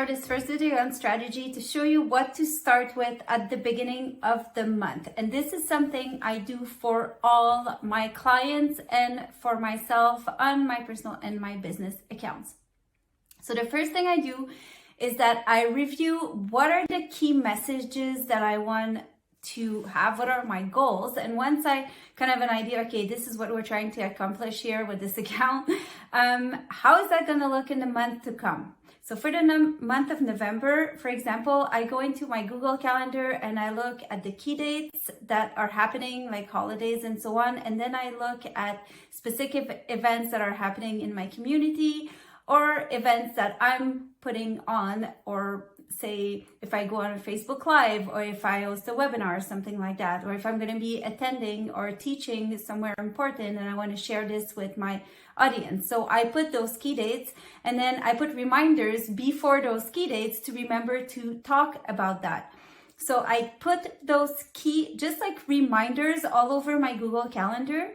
share this first video on strategy to show you what to start with at the beginning of the month. And this is something I do for all my clients and for myself on my personal and my business accounts. So the first thing I do is that I review what are the key messages that I want to have, what are my goals, and once I kind of have an idea, okay, this is what we're trying to accomplish here with this account, how is that going to look in the month to come? So for the month of November, for example, I go into my Google Calendar and I look at the key dates that are happening, like holidays and so on, and then I look at specific events that are happening in my community or events that I'm putting on, or say if I go on a Facebook Live, or if I host a webinar or something like that, or if I'm going to be attending or teaching somewhere important and I want to share this with my audience. So I put those key dates and then I put reminders before those key dates to remember to talk about that. So I put those key, just like reminders all over my Google Calendar.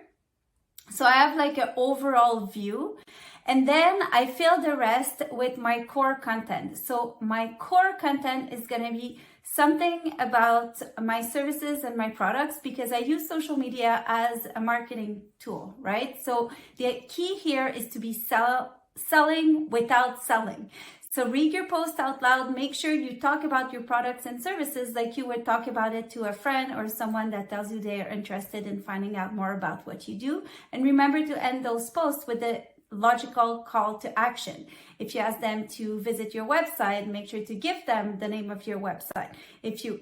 So I have like an overall view. And then I fill the rest with my core content. So my core content is going to be something about my services and my products, because I use social media as a marketing tool, right? So the key here is to be selling without selling. So read your post out loud. Make sure you talk about your products and services like you would talk about it to a friend or someone that tells you they are interested in finding out more about what you do. And remember to end those posts with a logical call to action. If you ask them to visit your website, make sure to give them the name of your website. If you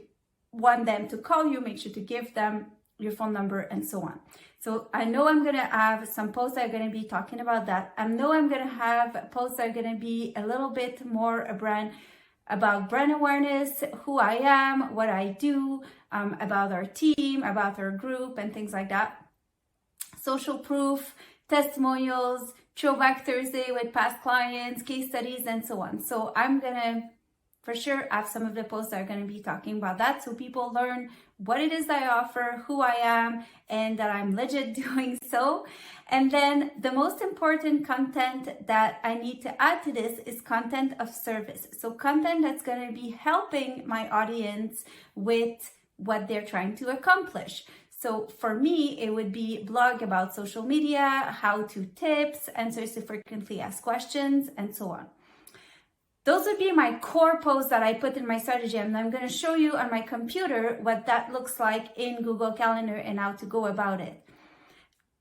want them to call you, make sure to give them your phone number and so on. So I know I'm going to have some posts that are going to be talking about that. I know I'm going to have posts that are going to be a little bit more about brand awareness, who I am, what I do, about our team, about our group and things like that. Social proof, testimonials, Throwback Thursday with past clients, case studies, and so on. So I'm gonna for sure have some of the posts that are going to be talking about that, so people learn what it is that I offer, who I am, and that I'm legit doing so. And then the most important content that I need to add to this is content of service. So content that's going to be helping my audience with what they're trying to accomplish. So for me, it would be blog about social media, how-to tips, answers to frequently asked questions, and so on. Those would be my core posts that I put in my strategy, and I'm going to show you on my computer what that looks like in Google Calendar and how to go about it.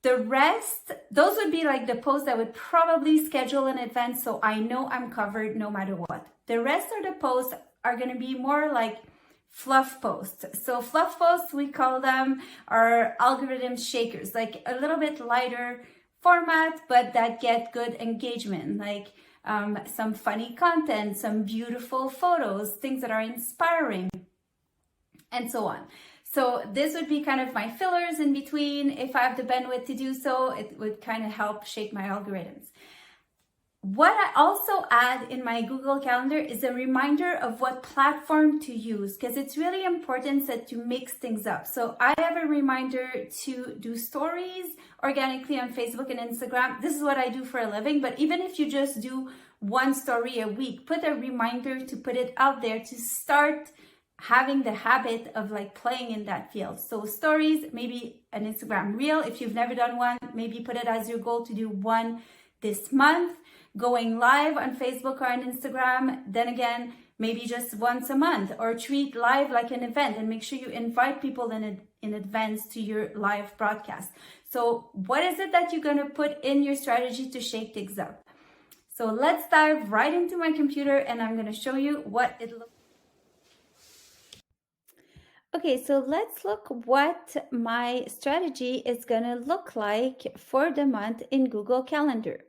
The rest, those would be like the posts that would probably schedule in advance, so I know I'm covered no matter what. The rest of the posts are going to be more like fluff posts. So fluff posts, we call them, are algorithm shakers, like a little bit lighter format, but that get good engagement, like some funny content, some beautiful photos, things that are inspiring, and so on. So this would be kind of my fillers in between. If I have the bandwidth to do so, it would kind of help shape my algorithms. What I also add in my Google Calendar is a reminder of what platform to use, because it's really important that you mix things up. So I have a reminder to do stories organically on Facebook and Instagram. This is what I do for a living, but even if you just do one story a week, put a reminder to put it out there to start having the habit of like playing in that field. So stories, maybe an Instagram reel. If you've never done one, maybe put it as your goal to do one this month. Going live on Facebook or on Instagram, then again, maybe just once a month, or treat live like an event and make sure you invite people in advance to your live broadcast. So what is it that you're going to put in your strategy to shake things up? So let's dive right into my computer and I'm going to show you what it looks like. Okay, so let's look what my strategy is going to look like for the month in Google Calendar.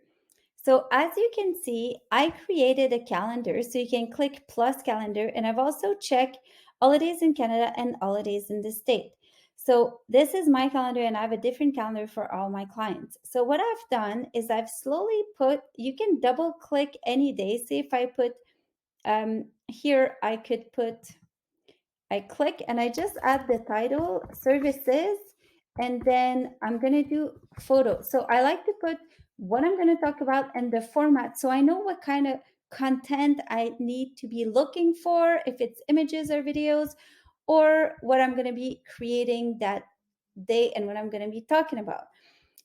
So as you can see, I created a calendar, so you can click plus calendar, and I've also checked holidays in Canada and holidays in the state. So this is my calendar, and I have a different calendar for all my clients. So what I've done is I've slowly put, you can double click any day. See if I put here, I click and I just add the title, services, and then I'm going to do photos. So I like to put what I'm going to talk about and the format, so I know what kind of content I need to be looking for, if it's images or videos, or what I'm going to be creating that day and what I'm going to be talking about.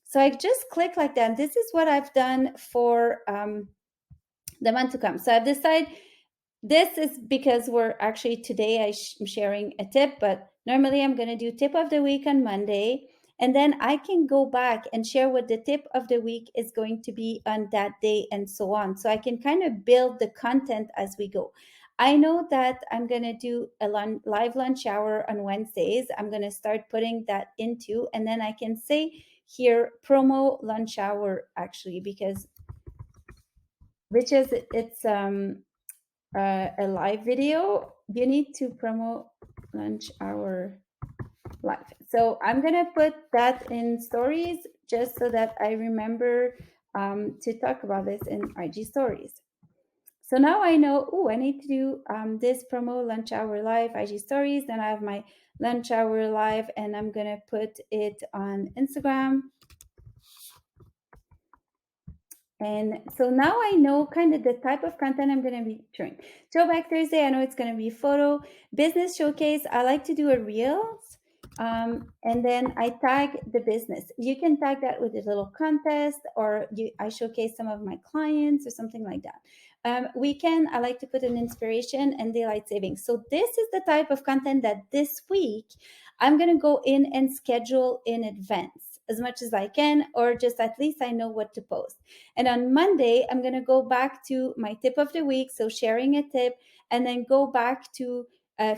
So I just click like that. This is what I've done for the month to come. So I've decided this is because we're actually today I'm sharing a tip, but normally I'm going to do tip of the week on Monday. And then I can go back and share what the tip of the week is going to be on that day and so on. So I can kind of build the content as we go. I know that I'm going to do a live lunch hour on Wednesdays. I'm going to start putting that into, and then I can say here promo lunch hour actually, because which is it's a live video. You need to promote lunch hour live. So I'm gonna put that in stories just so that I remember to talk about this in IG stories. So now I know, oh, I need to do this promo lunch hour live IG stories. Then I have my lunch hour live, and I'm gonna put it on Instagram. And so now I know kind of the type of content I'm going to be doing. Throwback Thursday, I know it's going to be photo. Business showcase, I like to do a reels. And then I tag the business. You can tag that with a little contest, or I showcase some of my clients or something like that. Weekend, I like to put an inspiration and daylight savings. So this is the type of content that this week I'm going to go in and schedule in advance as much as I can, or just at least I know what to post. And on Monday, I'm going to go back to my tip of the week. So sharing a tip, and then go back to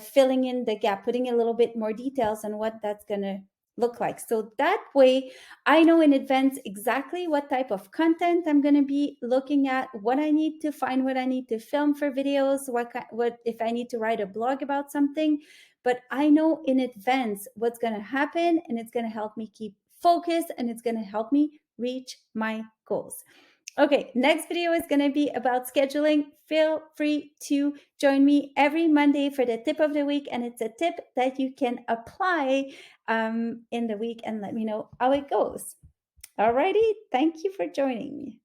filling in the gap, putting a little bit more details on what that's going to look like. So that way I know in advance exactly what type of content I'm going to be looking at, what I need to find, what I need to film for videos, what if I need to write a blog about something. But I know in advance what's going to happen, and it's going to help me keep focused, and it's going to help me reach my goals. Okay, next video is going to be about scheduling. Feel free to join me every Monday for the tip of the week, and it's a tip that you can apply in the week, and let me know how it goes. Alrighty, thank you for joining me.